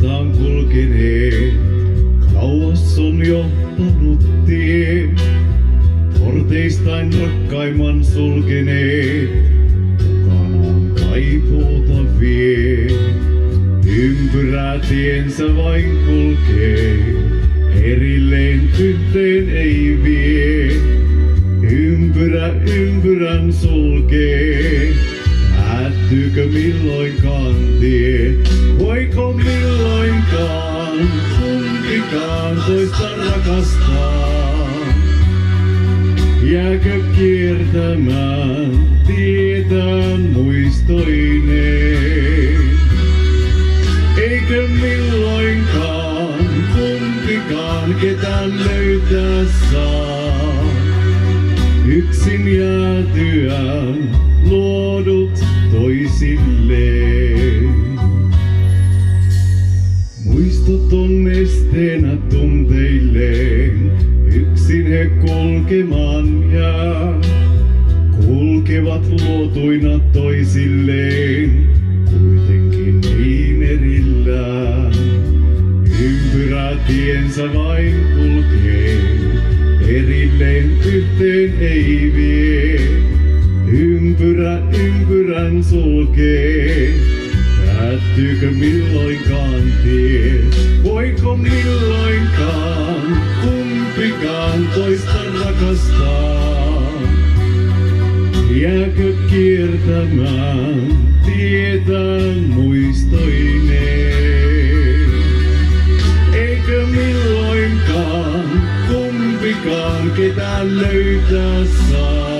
vastaan kulkeneet, kauas on johtanut tie. Porteistain rakkaimman sulkeneet, mukanaan kaipuuta vie. Ympyrää tiensä vain kulkee, erilleen yhteen ei vie. Ympyrä ympyrän sulkee, päättyykö milloinkaan tie? Voiko milloinkaan kumpikaan toista rakastaa? Jääkö kiertämään tietään muistoineen? Eikö milloinkaan kumpikaan ketään löytää saa? Yksin jäätyään luodut toisilleen. Muistot on esteenä tunteilleen, yksin he kulkemaan jää. Kulkevat luotuina toisilleen, kuitenkin niin erillään. Ympyrä tiensä vain kulkee, erilleen yhteen ei vie. Ympyrä ympyrän sulkee, päättyykö milloinkaan tie? Voiko milloinkaan kumpikaan toista rakastaa? Jääkö kiertämään tietään muistoineen? Eikö milloinkaan kumpikaan ketään löytää saa?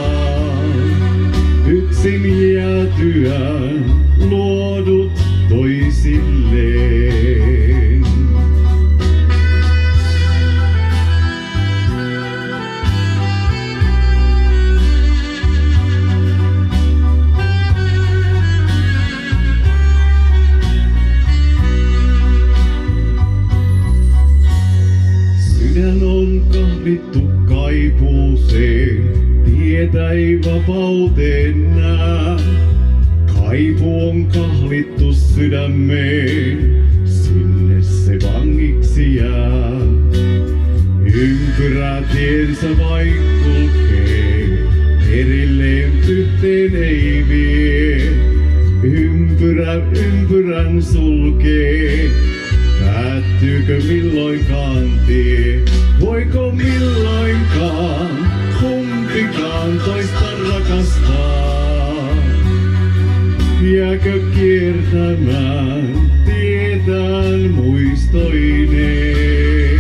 Yksin jäätyään luodut toisilleen. Sydän on kahlittu kaipuuseen, tietä ei vapauteen näe. Kaipu on kahlittu sydämeen, sinne se vangiksi jää. Ympyrä tiensä vain kulkee, erilleen yhteen ei vie. Ympyrä ympyrän sulkee, päättyykö milloinkaan tie? Voiko milloinkaan kumpikaan toista rakastaa? Jääkö kiertämään tietään muistoineen?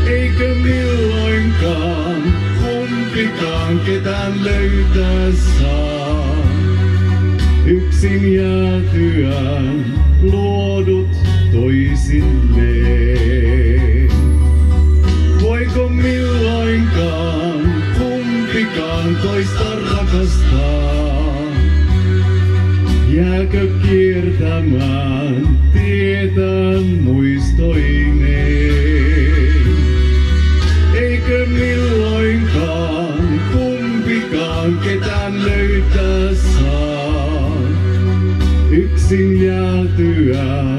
Eikö milloinkaan kumpikaan ketään löytää saa? Yksin jäätyään luodut toisilleen. Voiko milloinkaan kumpikaan toista rakastaa? Jääkö kiertämään tietään muistoineen? Eikö milloinkaan kumpikaan ketään löytää saa? Yksin jäätyään